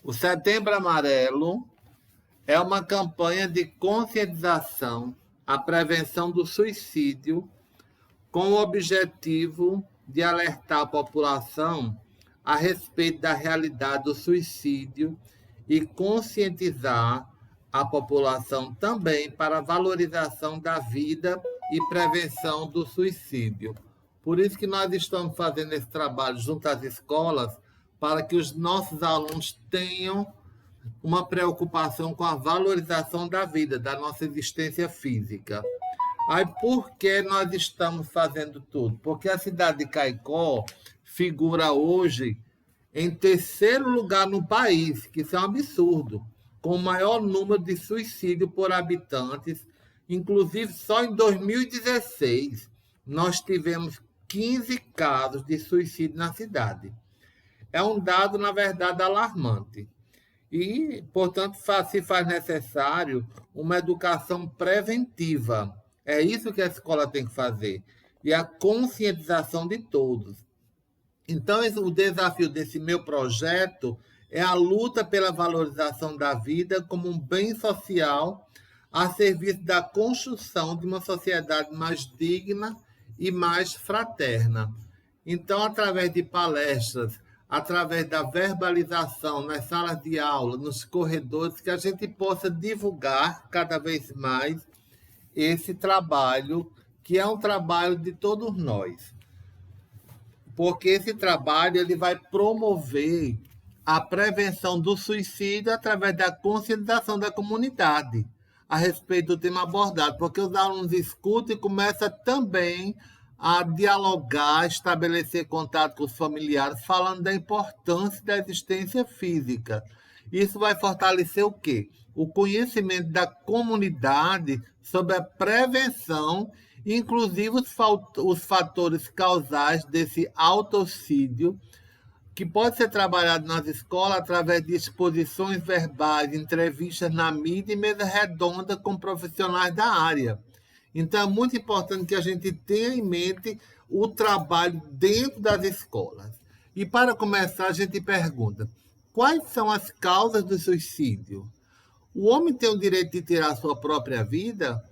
O Setembro Amarelo é uma campanha de conscientização à prevenção do suicídio com o objetivo de alertar a população a respeito da realidade do suicídio e conscientizar a população também para a valorização da vida e prevenção do suicídio. Por isso que nós estamos fazendo esse trabalho junto às escolas para que os nossos alunos tenham uma preocupação com a valorização da vida, da nossa existência física. Aí, por que nós estamos fazendo tudo? Porque a cidade de Caicó figura hoje em terceiro lugar no país, que isso é um absurdo, com o maior número de suicídio por habitantes. Inclusive, só em 2016, nós tivemos 15 casos de suicídio na cidade. É um dado, na verdade, alarmante. E, portanto, se faz necessário uma educação preventiva. É isso que a escola tem que fazer. E a conscientização de todos. Então, o desafio desse meu projeto é a luta pela valorização da vida como um bem social a serviço da construção de uma sociedade mais digna e mais fraterna. Então, através de palestras, através da verbalização nas salas de aula, nos corredores, que a gente possa divulgar cada vez mais esse trabalho, que é um trabalho de todos nós. Porque esse trabalho ele vai promover a prevenção do suicídio através da conscientização da comunidade a respeito do tema abordado, porque os alunos escutam e começam também a dialogar, estabelecer contato com os familiares, falando da importância da existência física. Isso vai fortalecer o quê? O conhecimento da comunidade sobre a prevenção, inclusive os fatores causais desse autocídio, que pode ser trabalhado nas escolas através de exposições verbais, entrevistas na mídia e mesa redonda com profissionais da área. Então, é muito importante que a gente tenha em mente o trabalho dentro das escolas. E, para começar, a gente pergunta, quais são as causas do suicídio? O homem tem o direito de tirar a sua própria vida?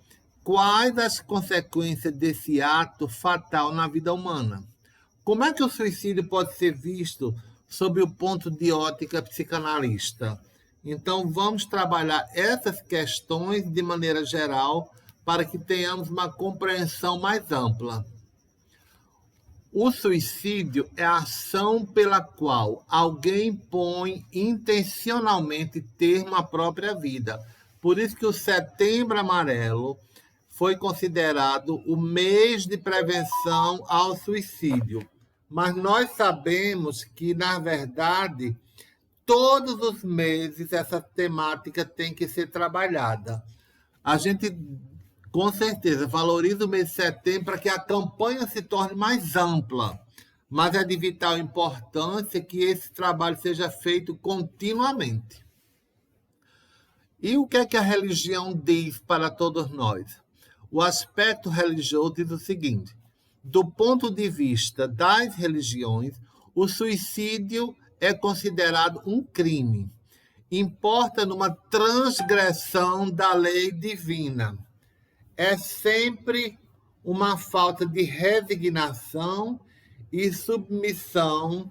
Quais as consequências desse ato fatal na vida humana? Como é que o suicídio pode ser visto sob o ponto de ótica psicanalista? Então, vamos trabalhar essas questões de maneira geral para que tenhamos uma compreensão mais ampla. O suicídio é a ação pela qual alguém põe intencionalmente termo à própria vida. Por isso que o Setembro Amarelo foi considerado o mês de prevenção ao suicídio. Mas nós sabemos que, na verdade, todos os meses essa temática tem que ser trabalhada. A gente, com certeza, valoriza o mês de setembro para que a campanha se torne mais ampla, mas é de vital importância que esse trabalho seja feito continuamente. E o que é que a religião diz para todos nós? O aspecto religioso diz o seguinte: do ponto de vista das religiões, o suicídio é considerado um crime. Importa numa transgressão da lei divina. É sempre uma falta de resignação e submissão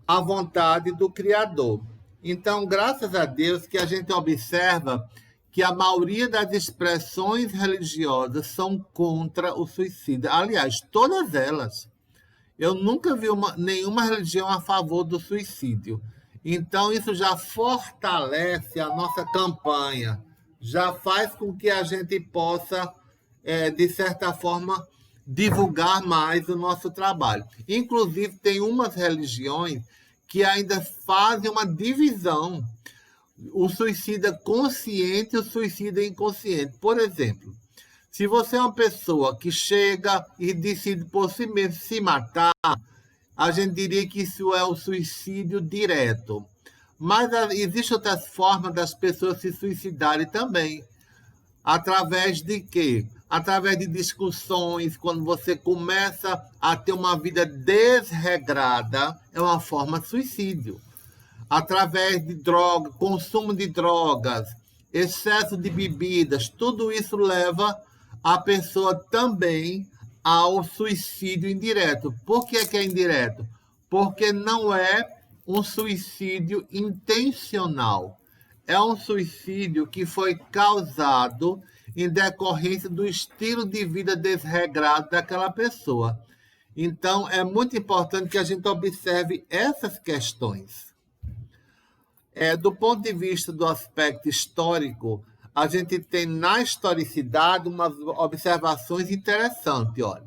à vontade do Criador. Então, graças a Deus que a gente observa que a maioria das expressões religiosas são contra o suicídio. Aliás, todas elas. Eu nunca vi nenhuma religião a favor do suicídio. Então, isso já fortalece a nossa campanha, já faz com que a gente possa, de certa forma, divulgar mais o nosso trabalho. Inclusive, tem umas religiões que ainda fazem uma divisão, o suicida consciente e o suicida inconsciente. Por exemplo, se você é uma pessoa que chega e decide por si mesmo se matar, a gente diria que isso é o suicídio direto. Mas existem outras formas das pessoas se suicidarem também. Através de quê? Através de discussões, quando você começa a ter uma vida desregrada, é uma forma de suicídio. através de droga, consumo de drogas, excesso de bebidas, tudo isso leva a pessoa também ao suicídio indireto. Por que é indireto? Porque não é um suicídio intencional. É um suicídio que foi causado em decorrência do estilo de vida desregrado daquela pessoa. Então, é muito importante que a gente observe essas questões. Do ponto de vista do aspecto histórico, a gente tem na historicidade umas observações interessantes. Olha.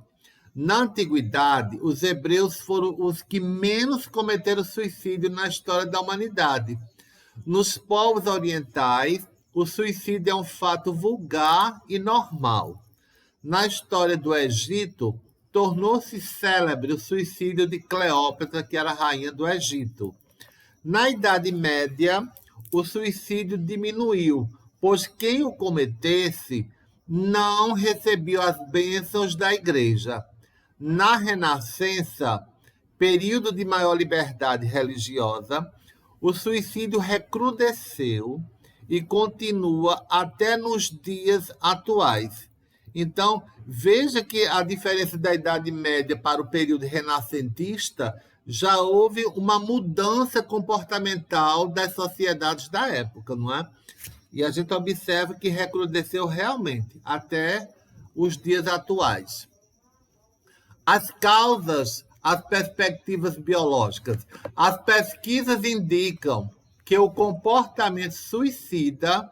Na antiguidade, os hebreus foram os que menos cometeram suicídio na história da humanidade. Nos povos orientais, o suicídio é um fato vulgar e normal. Na história do Egito, tornou-se célebre o suicídio de Cleópatra, que era a rainha do Egito. Na Idade Média, o suicídio diminuiu, pois quem o cometesse não recebia as bênçãos da igreja. Na Renascença, período de maior liberdade religiosa, o suicídio recrudesceu e continua até nos dias atuais. Então, veja que a diferença da Idade Média para o período renascentista já houve uma mudança comportamental das sociedades da época, não é? E a gente observa que recrudesceu realmente até os dias atuais. As causas, as perspectivas biológicas. As pesquisas indicam que o comportamento suicida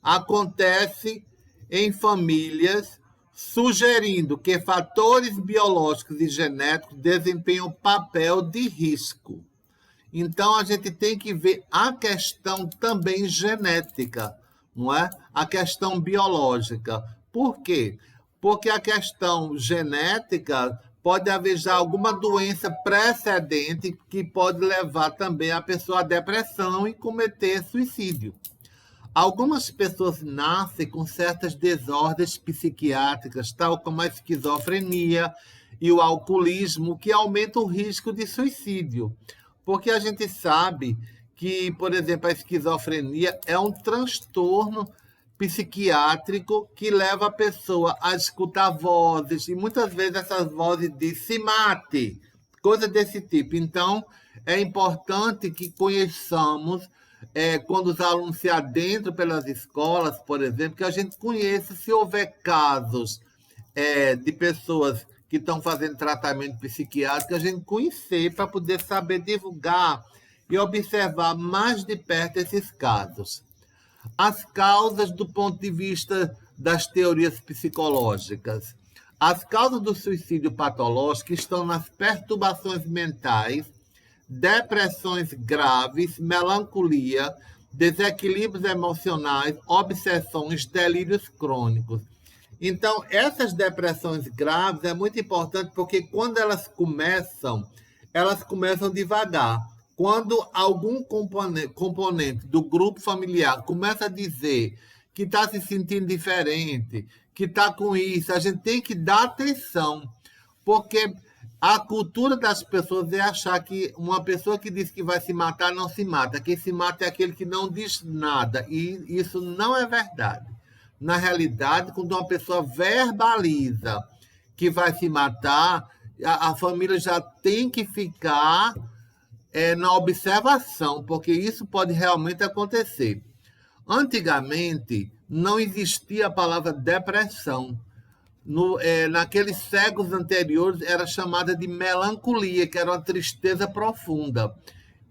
acontece em famílias, sugerindo que fatores biológicos e genéticos desempenham papel de risco. Então, a gente tem que ver a questão também genética, não é? A questão biológica. Por quê? Porque a questão genética pode haver já alguma doença precedente que pode levar também a pessoa à depressão e cometer suicídio. Algumas pessoas nascem com certas desordens psiquiátricas, tal como a esquizofrenia e o alcoolismo, que aumentam o risco de suicídio. Porque a gente sabe que, por exemplo, a esquizofrenia é um transtorno psiquiátrico que leva a pessoa a escutar vozes, e muitas vezes essas vozes dizem se mate, coisa desse tipo. Então, é importante que conheçamos, quando os alunos se adentram pelas escolas, por exemplo, que a gente conheça se houver casos de pessoas que estão fazendo tratamento psiquiátrico, a gente conhecer para poder saber divulgar e observar mais de perto esses casos. As causas do ponto de vista das teorias psicológicas. As causas do suicídio patológico estão nas perturbações mentais, depressões graves, melancolia, desequilíbrios emocionais, obsessões, delírios crônicos. Então, essas depressões graves é muito importante porque quando elas começam devagar. Quando algum componente do grupo familiar começa a dizer que está se sentindo diferente, que está com isso, a gente tem que dar atenção, porque a cultura das pessoas é achar que uma pessoa que diz que vai se matar não se mata. Quem se mata é aquele que não diz nada, e isso não é verdade. Na realidade, quando uma pessoa verbaliza que vai se matar, a família já tem que ficar na observação, porque isso pode realmente acontecer. Antigamente, não existia a palavra depressão. Naqueles séculos anteriores, era chamada de melancolia, que era uma tristeza profunda.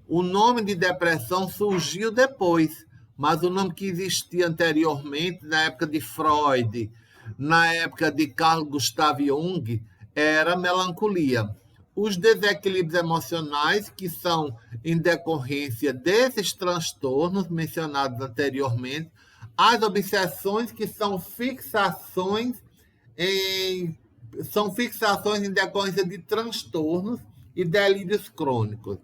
O nome de depressão surgiu depois, mas o nome que existia anteriormente, na época de Freud, na época de Carl Gustav Jung, era melancolia. Os desequilíbrios emocionais, que são em decorrência desses transtornos mencionados anteriormente, as obsessões, que são fixações em decorrência de transtornos e delírios crônicos.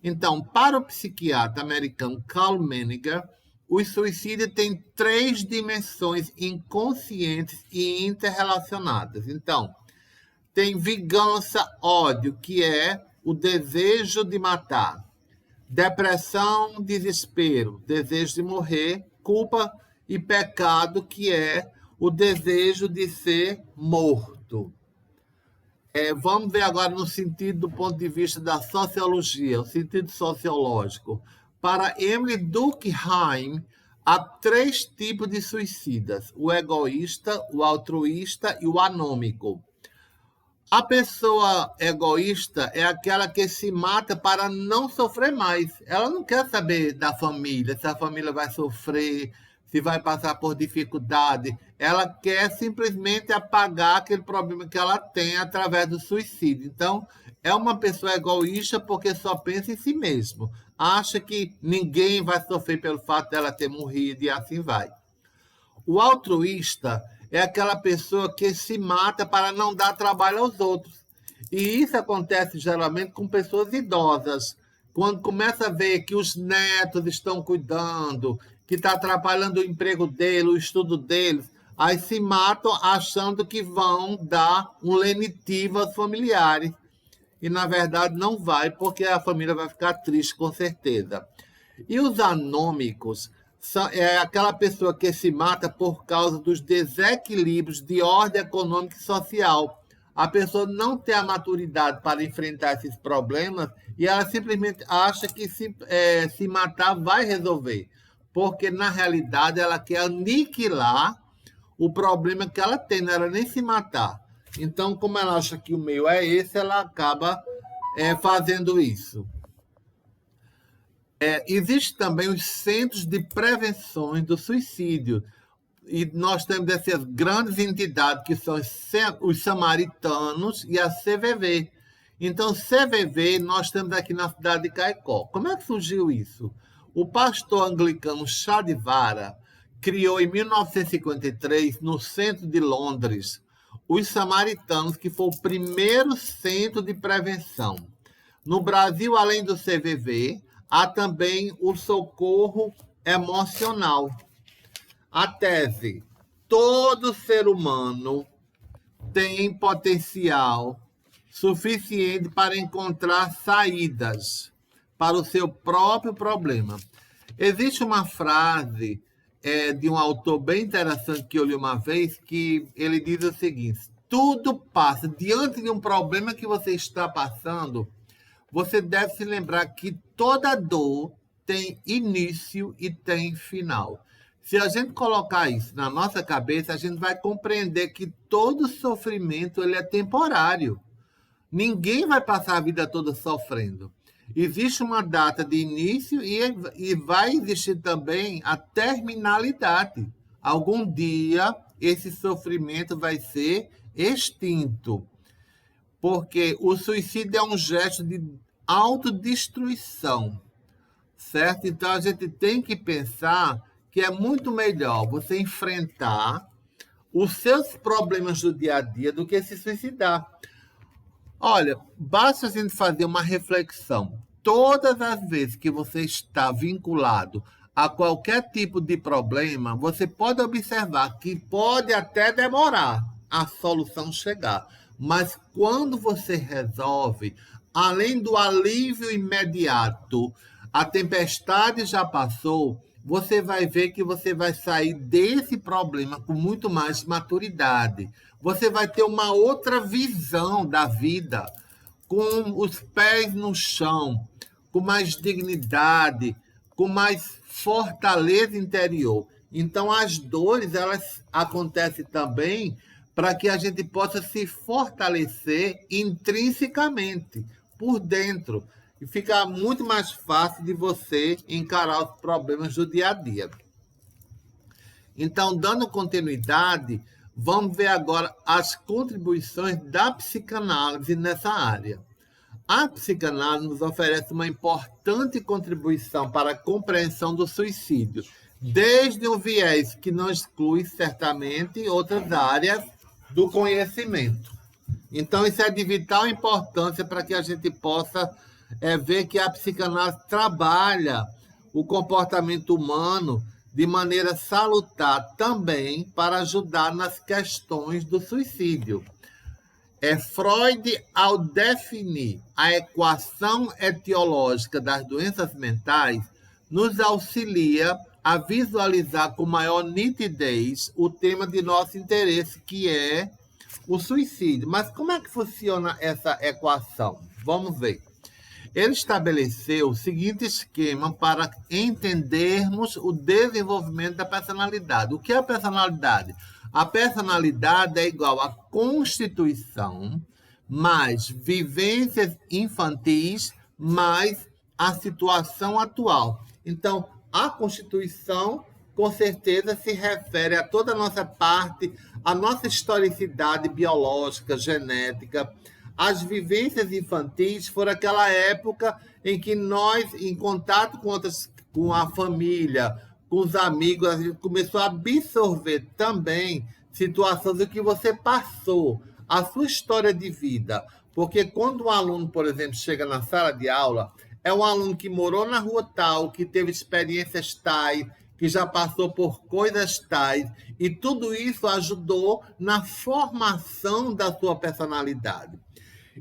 Então, para o psiquiatra americano Karl Menninger, o suicídio tem 3 dimensões inconscientes e interrelacionadas. Então, tem vingança, ódio, que é o desejo de matar. depressão, desespero, desejo de morrer, culpa e pecado, que é o desejo de ser morto. Vamos ver agora no sentido do ponto de vista da sociologia, o sentido sociológico. Para Emily Durkheim, há 3 tipos de suicidas: o egoísta, o altruísta e o anômico. A pessoa egoísta é aquela que se mata para não sofrer mais. Ela não quer saber da família, se a família vai sofrer, se vai passar por dificuldade. Ela quer simplesmente apagar aquele problema que ela tem através do suicídio. Então, é uma pessoa egoísta porque só pensa em si mesmo. Acha que ninguém vai sofrer pelo fato dela ter morrido e assim vai. O altruísta é aquela pessoa que se mata para não dar trabalho aos outros. E isso acontece geralmente com pessoas idosas. Quando começa a ver que os netos estão cuidando, que está atrapalhando o emprego dele, o estudo deles, aí se matam achando que vão dar um lenitivo aos familiares. E, na verdade, não vai, porque a família vai ficar triste, com certeza. E os anômicos é aquela pessoa que se mata por causa dos desequilíbrios de ordem econômica e social. A pessoa não tem a maturidade para enfrentar esses problemas e ela simplesmente acha que se matar vai resolver, porque, na realidade, ela quer aniquilar o problema que ela tem, não era nem se matar. Então, como ela acha que o meio é esse, ela acaba fazendo isso. Existem também os centros de prevenção do suicídio. E nós temos essas grandes entidades, que são os samaritanos e a CVV. Então, CVV, nós temos aqui na cidade de Caicó. Como é que surgiu isso? O pastor anglicano Chadivara criou em 1953, no centro de Londres, os samaritanos, que foi o primeiro centro de prevenção. No Brasil, além do CVV, há também o socorro emocional. A tese: todo ser humano tem potencial suficiente para encontrar saídas para o seu próprio problema. Existe uma frase de um autor bem interessante que eu li uma vez, que ele diz o seguinte: tudo passa. Diante de um problema que você está passando, você deve se lembrar que toda dor tem início e tem final. Se a gente colocar isso na nossa cabeça, a gente vai compreender que todo sofrimento ele é temporário. Ninguém vai passar a vida toda sofrendo. Existe uma data de início e vai existir também a terminalidade. Algum dia esse sofrimento vai ser extinto. Porque o suicídio é um gesto de autodestruição, certo? Então, a gente tem que pensar que é muito melhor você enfrentar os seus problemas do dia a dia do que se suicidar. Olha, basta a gente fazer uma reflexão. Todas as vezes que você está vinculado a qualquer tipo de problema, você pode observar que pode até demorar a solução chegar. Mas quando você resolve, além do alívio imediato, a tempestade já passou, você vai ver que você vai sair desse problema com muito mais maturidade. Você vai ter uma outra visão da vida, com os pés no chão, com mais dignidade, com mais fortaleza interior. Então, as dores, elas acontecem também para que a gente possa se fortalecer intrinsecamente, por dentro, e fica muito mais fácil de você encarar os problemas do dia a dia. Então, dando continuidade, vamos ver agora as contribuições da psicanálise nessa área. A psicanálise nos oferece uma importante contribuição para a compreensão do suicídio, desde um viés que não exclui certamente outras áreas do conhecimento. Então, isso é de vital importância para que a gente possa ver que a psicanálise trabalha o comportamento humano de maneira salutar também para ajudar nas questões do suicídio. Freud, ao definir a equação etiológica das doenças mentais, nos auxilia a visualizar com maior nitidez o tema de nosso interesse, que é o suicídio. Mas como é que funciona essa equação? Vamos ver. Ele estabeleceu o seguinte esquema para entendermos o desenvolvimento da personalidade. O que é a personalidade? A personalidade é igual à constituição mais vivências infantis mais a situação atual. Então, a constituição, com certeza, se refere a toda a nossa parte, a nossa historicidade biológica, genética. As vivências infantis foram aquela época em que nós, em contato com a família, com os amigos, a gente começou a absorver também situações do que você passou, a sua história de vida. Porque quando um aluno, por exemplo, chega na sala de aula, é um aluno que morou na rua tal, que teve experiências tais, que já passou por coisas tais, e tudo isso ajudou na formação da sua personalidade.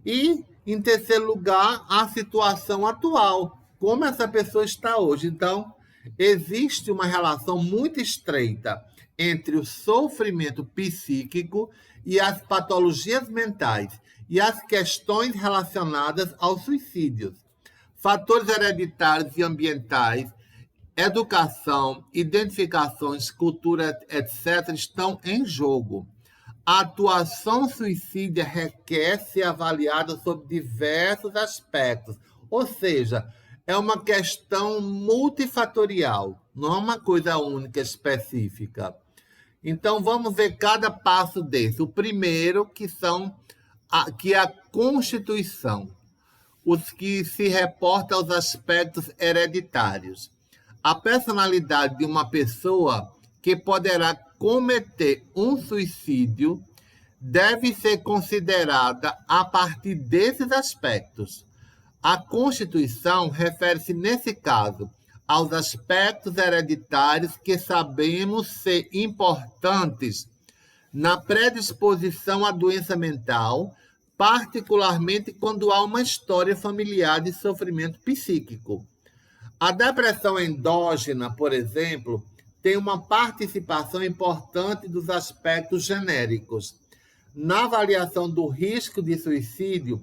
E, em terceiro lugar, a situação atual, como essa pessoa está hoje. Então, existe uma relação muito estreita entre o sofrimento psíquico e as patologias mentais e as questões relacionadas aos suicídios. Fatores hereditários e ambientais, educação, identificações, cultura, etc., estão em jogo. A atuação suicida requer ser avaliada sob diversos aspectos, ou seja, é uma questão multifatorial, não é uma coisa única, específica. Então, vamos ver cada passo desse. O primeiro, que é a constituição, os que se reportam aos aspectos hereditários. A personalidade de uma pessoa que poderá cometer um suicídio deve ser considerada a partir desses aspectos. A constituição refere-se, nesse caso, aos aspectos hereditários que sabemos ser importantes na predisposição à doença mental, particularmente quando há uma história familiar de sofrimento psíquico. A depressão endógena, por exemplo, tem uma participação importante dos aspectos genéricos. Na avaliação do risco de suicídio,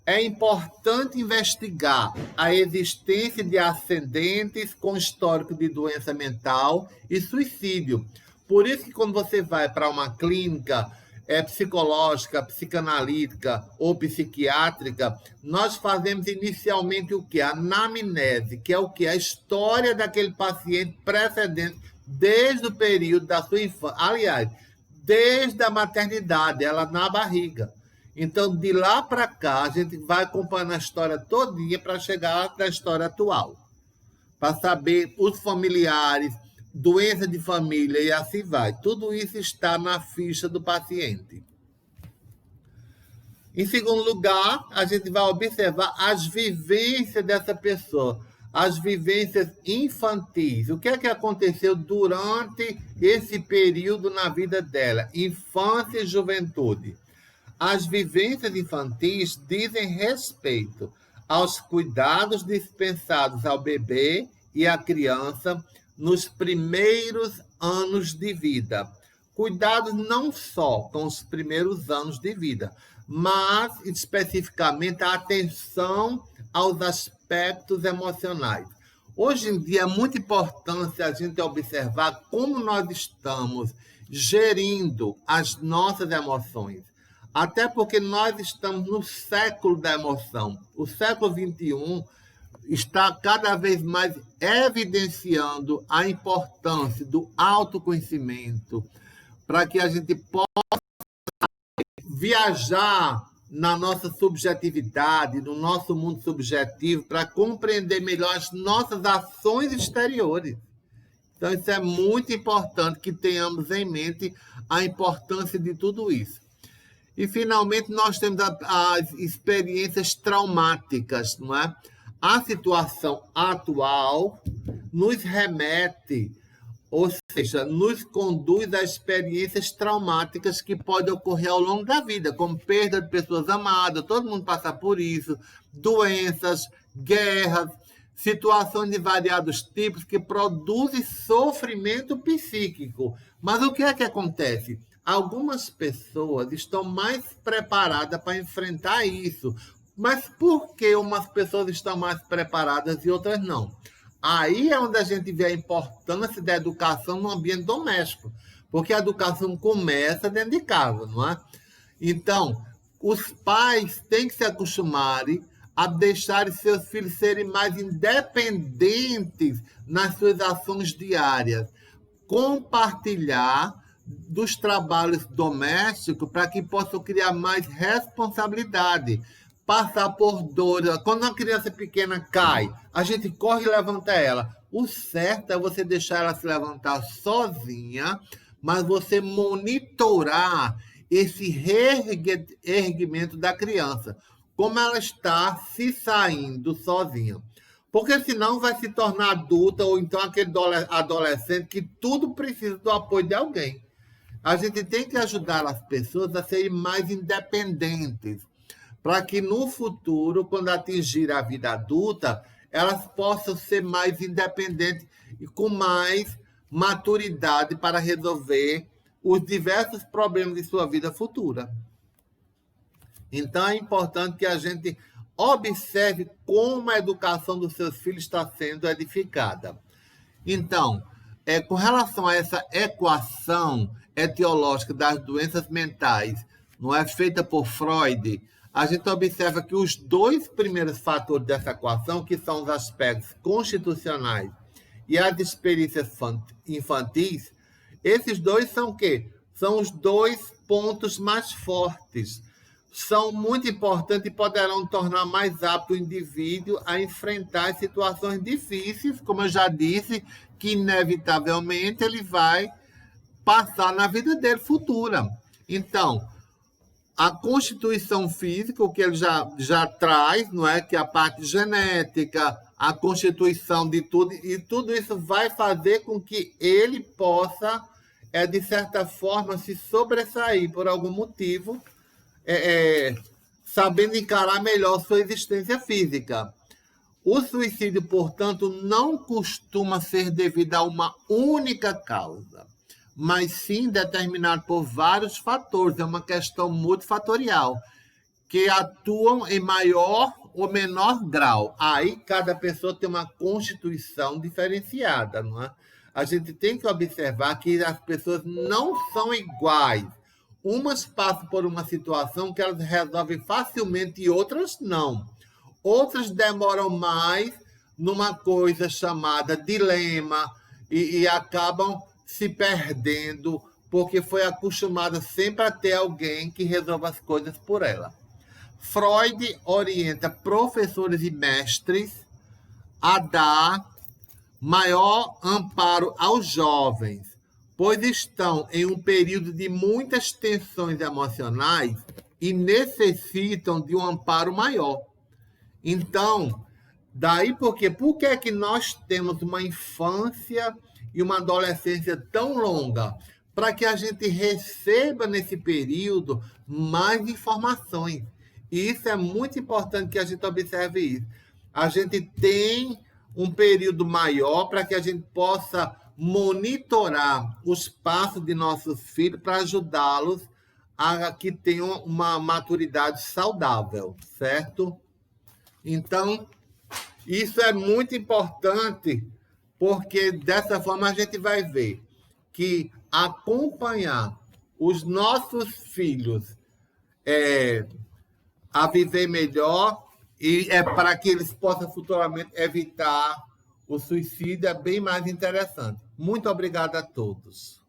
é importante investigar a existência de ascendentes com histórico de doença mental e suicídio. Por isso que quando você vai para uma clínica psicológica, psicanalítica ou psiquiátrica, nós fazemos inicialmente o que? A anamnese, que é o que? A história daquele paciente precedente desde o período da sua infância. Aliás, desde a maternidade, ela na barriga. Então, de lá para cá, a gente vai acompanhando a história todinha para chegar na história atual. Para saber os familiares, doença de família e assim vai. Tudo isso está na ficha do paciente. Em segundo lugar, a gente vai observar as vivências dessa pessoa, as vivências infantis. O que é que aconteceu durante esse período na vida dela? Infância e juventude. As vivências infantis dizem respeito aos cuidados dispensados ao bebê e à criança nos primeiros anos de vida. Cuidados não só com os primeiros anos de vida, mas especificamente a atenção aos aspectos emocionais. Hoje em dia é muito importante a gente observar como nós estamos gerindo as nossas emoções. Até porque nós estamos no século da emoção. O século XXI está cada vez mais evidenciando a importância do autoconhecimento para que a gente possa viajar na nossa subjetividade, no nosso mundo subjetivo, para compreender melhor as nossas ações exteriores. Então, isso é muito importante que tenhamos em mente a importância de tudo isso. E, finalmente, nós temos as experiências traumáticas, não é? A situação atual nos remete ou seja, nos conduz a experiências traumáticas que podem ocorrer ao longo da vida, como perda de pessoas amadas, todo mundo passa por isso, doenças, guerras, situações de variados tipos que produzem sofrimento psíquico. Mas o que é que acontece? Algumas pessoas estão mais preparadas para enfrentar isso. Mas por que umas pessoas estão mais preparadas e outras não? Aí é onde a gente vê a importância da educação no ambiente doméstico, porque a educação começa dentro de casa, não é? Então, os pais têm que se acostumarem a deixar seus filhos serem mais independentes nas suas ações diárias, compartilhar dos trabalhos domésticos para que possam criar mais responsabilidade, passar por dores. Quando uma criança pequena cai, a gente corre e levanta ela. O certo é você deixar ela se levantar sozinha, mas você monitorar esse reerguimento da criança, como ela está se saindo sozinha. Porque senão vai se tornar adulta ou então aquele adolescente que tudo precisa do apoio de alguém. A gente tem que ajudar as pessoas a serem mais independentes, para que no futuro, quando atingir a vida adulta, elas possam ser mais independentes e com mais maturidade para resolver os diversos problemas de sua vida futura. Então, é importante que a gente observe como a educação dos seus filhos está sendo edificada. Então, com relação a essa equação etiológica das doenças mentais, não é feita por Freud, a gente observa que os dois primeiros fatores dessa equação, que são os aspectos constitucionais e as experiências infantis, esses dois são o quê? São os dois pontos mais fortes. São muito importantes e poderão tornar mais apto o indivíduo a enfrentar situações difíceis, como eu já disse, que inevitavelmente ele vai passar na vida dele futura. Então, a constituição física, o que ele já traz, não é? Que é a parte genética, a constituição de tudo, e tudo isso vai fazer com que ele possa, de certa forma, se sobressair por algum motivo, sabendo encarar melhor sua existência física. O suicídio, portanto, não costuma ser devido a uma única causa, mas sim determinado por vários fatores. É uma questão multifatorial, que atuam em maior ou menor grau. Aí cada pessoa tem uma constituição diferenciada, não é? A gente tem que observar que as pessoas não são iguais. Umas passam por uma situação que elas resolvem facilmente e outras não. Outras demoram mais numa coisa chamada dilema e acabam se perdendo porque foi acostumada sempre a ter alguém que resolva as coisas por ela. Freud orienta professores e mestres a dar maior amparo aos jovens, pois estão em um período de muitas tensões emocionais e necessitam de um amparo maior. Então, daí por que é que nós temos uma infância e uma adolescência tão longa? Para que a gente receba nesse período mais informações. E isso é muito importante que a gente observe isso. A gente tem um período maior para que a gente possa monitorar os passos de nossos filhos para ajudá-los a que tenham uma maturidade saudável, certo? Então, isso é muito importante, porque dessa forma a gente vai ver que acompanhar os nossos filhos a viver melhor e para que eles possam futuramente evitar o suicídio é bem mais interessante. Muito obrigado a todos.